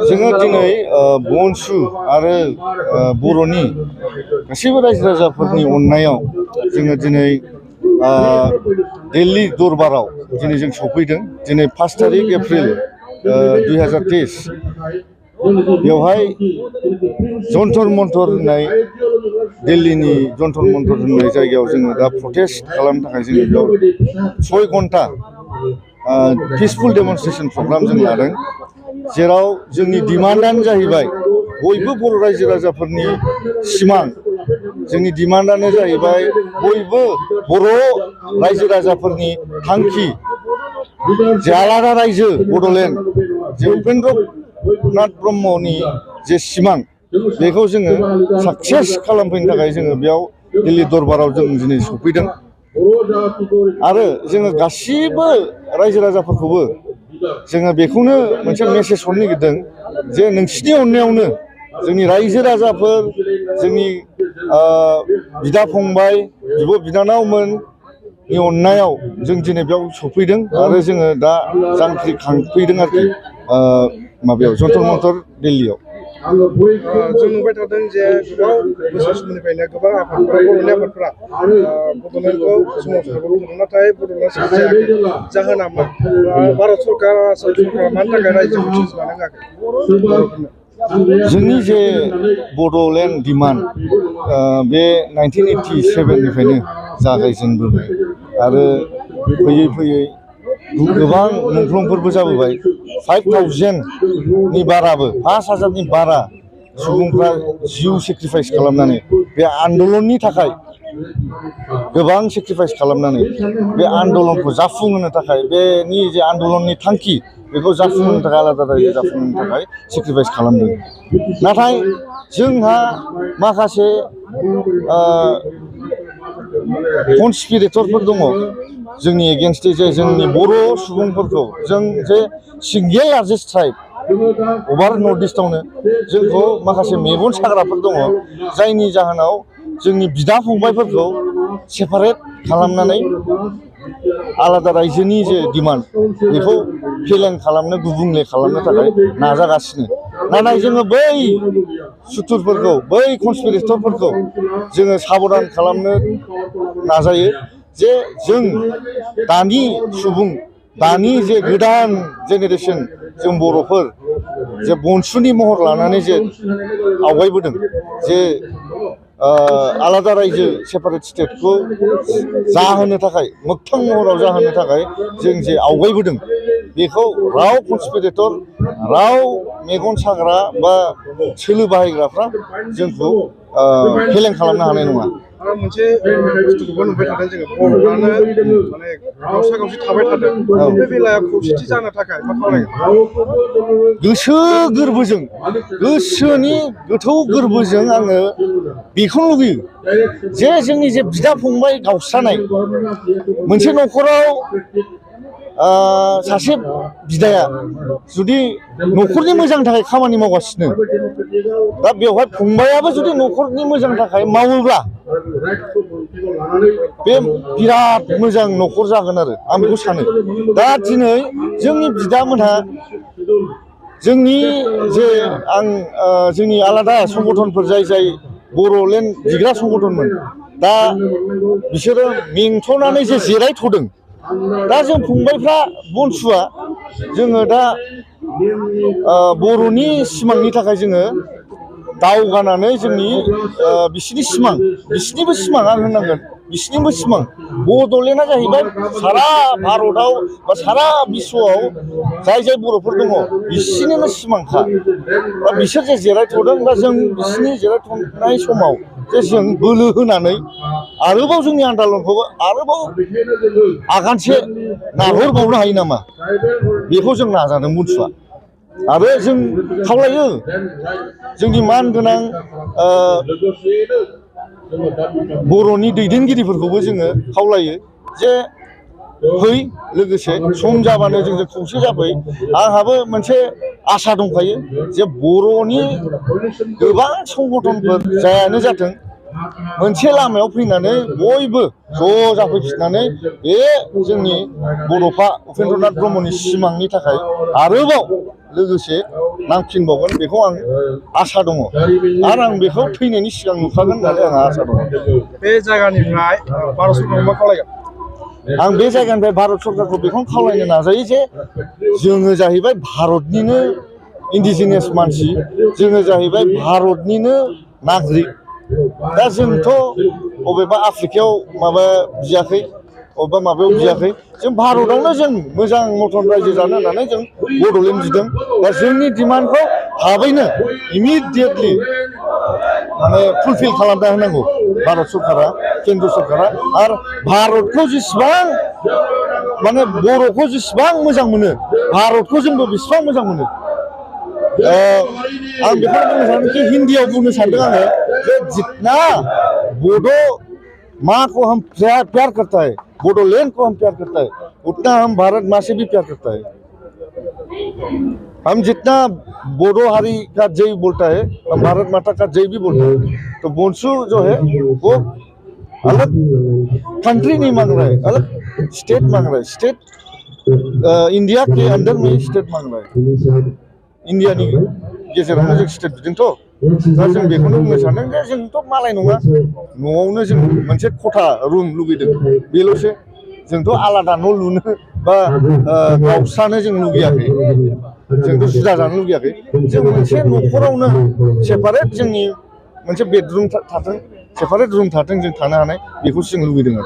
जोङो दिनै बनसु आरो बर'नि गासैबो रायजो राजाफोरनि अननायाव जोङो दिनै दिल्ली दरबाराव दिनै जों सफैदों। दिनै 5 तारिख एप्रिल 2023 बेवहाय जन्तर मन्तर होननाय दिल्लीनि जन्तर मन्तर होननाय जायगायाव जोङो दा प्रटेस्ट खालामनो थाखाय जोङो बेयाव 6 घन्टा पिसफुल डेमनस्ट्रेशन प्रग्राम जों लादों, जेराव जोंनि डिमान्डआनो जाहैबाय बयबो बर' रायजो राजाफोरनि सिमां। जोंनि डिमान्डआनो जाहैबाय बयबो बर' रायजो राजाफोरनि थांखि जे आलादा रायजो बड'लेण्ड, जे उपेन्द्रनाथ ब्रह्मनि जे सिमां, बेखौ जोङो साक्सेस खालामफैनो थाखाय जोङो बेयाव दिल्ली दरबाराव जों दिनै सफैदों। आरो जोङो गासिबो रायजो राजाफोरखौबो जोङो बेखौनो मोनसे मेसेज हरनो नागिरदों जे नोंसिनि अननायावनो जोंनि रायजो राजाफोर, जोंनि बिदा फंबाय, बिब' बिनानावमोननि अननायाव जों दिनै बेयाव सफैदों आरो जोङो दा जांख्रिखांफैदों आरोखि माबायाव जन्तर मन्तर दिल्लीयाव। जों नुबाय थादों जे गोबां बोसोर समनिफ्रायनो गोबां आफादफोरा, बर'नि आफादफोरा बड'लेण्डखौ सोमावसारबोदों, नाथाय बड'लेण्डआ सोरजियाखै। जाहोना मा? भारत सरकारा मानि थाखाय रायजोखौ सोरजिनानै होआखै? जोंनि जे बड'लेण्ड डिमान्ड बे 1987 निफ्रायनो जागायजेनबोबाय आरो फैयै फैयै गोबां मुंख्लंफोरबो जाबोबाय। 5,000 नि बाराबो, 5,000 नि बारा सुबुंफ्रा जिउ सेक्रिफाइस खालामनानै बे आन्दलननि थाखाय गोबां सेक्रिफाइस खालामनानै बे आन्दलनखौ जाफुंहोनो थाखाय, बेनि जे आन्दलननि थांखि बेखौ जाफुंहोनो थाखाय, आलादा रायजो जाफुंहोनो थाखाय सेक्रिफाइस खालामदों। नाथाय जोंहा माखासे कनस्पिरेटरफोर दङ जोंनि एगेन्स्ट, जे जोंनि बर' सुबुंफोरखौ, जों जे सिंगेल लार्जेस्ट ट्राइब अभार नर्थ इस्टआवनो जोंखौ माखासे मेगन साग्राफोर दङ, जायनि जाहोनाव जोंनि बिदा फंबायफोरखौ सेपारेट खालामनानै आलादा रायजोनि जे डिमान्ड बेखौ फेलें खालामनो, गुबुंले खालामनो थाखाय नाजागासिनो। नाथाय जोङो बै सुथुरफोरखौ, बै कनस्पिरेटरफोरखौ जोङो साबधान खालामनो नाजायो जे जों दानि सुबुं, दानि जे गोदान जेनेरेसन, जों बर'फोर जे बनसुनि महर लानानै जे आवगायबोदों, जे आलादा रायजो सेपारेट स्टेटखौ जाहोनो थाखाय, मोगथां महराव जाहोनो थाखाय जों जे आवगायबोदों, बेखौ राव कनस्पिरेटर, राव मेगन साग्रा बा सोलो बाहायग्राफ्रा जोंखौ फेलें खालामनो हानाय नङा। आरो मोनसे बुस्थुखौबो नुबाय थादों जोङो, बर'आनो माने गावसा गावसि थाबाय थादों। बे बेलायाव खौसेथि जानो थाखाय मा खालामनांगोन? गोसो गोरबोजों, गोसोनि गोथौ गोरबोजों आङो बेखौनो लुबैयो जे जोंनि जे बिदा फंबाय गावस्रानाय, मोनसे न'खराव सासे बिदाया जुदि न'खरनि मोजांनि थाखाय खामानि मावगासिनो, दा बेवहाय फंबायाबो जुदि न'खरनि मोजांनि थाखाय मावोब्ला बे बिराद मोजां न'खर जागोन आरो आं बेखौ सानो। दा दिनै जोंनि बिदामोनहा जोंनि जे जोंनि आलादा संगठनफोर, जाय बर'लेण्ड बिग्रा संगठनमोन, दा बिसोरो मेंथ'नानै जे जिरायथ'दों। दा जों फंबायफ्रा, बनसुआ, जोङो दा बर'नि सिमांनि थाखाय जोङो दावगानानै जोंनि बिसिनि सिमां, बिसिनिबो सिमां आं होननांगोन, बिसिनिबो सिमां बड'लेण्डआ जाहैबाय सारा भारतआव बा सारा बिश्वआव जाय जाय बर'फोर दङ बिसिनिनो सिमांखा। दा बिसोर जे जिरायथ'दों, दा जों बिसिनि जिरायथ'नाय समाव जे जों बोलो होनानै आरोबाव जोंनि आन्दलनखौ आरोबाव आगानसे नारहरबावनो हायो नामा, बेखौ जों नाजादों बनसुआ। आरो जों खावलायो जोंनि मानगोनां बर'नि दैदेनगिरिफोरखौबो जोङो खावलायो जे फै, लोगोसे सम जाबानो जोंजों खौसे जाफै। आंहाबो मोनसे आसा दंखायो जे बर'नि गोबां संगठनफोर जायानो जाथों, मोनसे लामायाव फैनानै बयबो ज' जाफैफिननानै बे जोंनि बड'फा उपेन्द्रनाथ ब्रह्मनि सिमांनि थाखाय आरोबाव लोगोसे नांफिनबावगोन बेखौ आं आसा दङ आरो आं बेखौ थैनायनि सिगां नुखागोन होननानै आंहा आसा दङ। बे जायगानिफ्राय भारत सरकारखौ मा खावलायगोन? आं बे जायगानिफ्राय भारत सरकारखौ बेखौनो खावलायनो नाजायो जे जोङो जाहैबाय भारतनिनो इन्डिजिनियास मानसि, जोङो जाहैबाय भारतनिनो नागरिक। दा जोंथ' बबेबा आफ्रिकायाव माबा बियाखै, अबेबा माबायाव बियाखै, जों भारतआवनो जों मोजां मथन रायजो जानो होननानै जों बड'लेण्ड बिदों। दा जोंनि डिमान्डखौ थाबैनो इमिडियेटलि माने फुलफिल खालामना होनांगौ भारत सरकारा, केन्द्र सरकारा। आरो भारतखौ जेसेबां माने बर'खौ जेसेबां मोजां मोनो, भारतखौ जोंबो बेसेबां मोजां मोनो। आं बेखौनो बुंनो सानो कि हिन्दीयाव बुंनो सानदों आङो जे जितना बड' माँ को हम प्यार करता है, बोडोलैंड को हम प्यार करता है, उतना हम भारत माँ से भी प्यार करता है। हम जितना बोडो हारी का जय बोलता है, हम भारत माता का जय भी बोलते हैं। तो बोंसु जो है वो अलग कंट्री नहीं मांग रहा है, अलग स्टेट मांग रहा है। स्टेट इंडिया के अंदर में स्टेट मांग रहा है। इन्डियानि गेजेरावनो जों स्टेट बिदोंथ'। दा जों बेखौनो बुंनो सानदों जे जोंथ' मालाय नङा, न'आवनो जों मोनसे खथा रुम लुगैदों बेल'सो। जोंथ' आलादा न' लुनो बा गावस्रानो जों लुगैयाखै, जोंथ' जुदा जानो लुगैयाखै। जों मोनसे न'खरावनो सेपारेट जोंनि मोनसे बेडरुम थाथों, सेपारेट रुम थाथों, जों थानो हानाय बेखौसो जों लुगैदों आरो।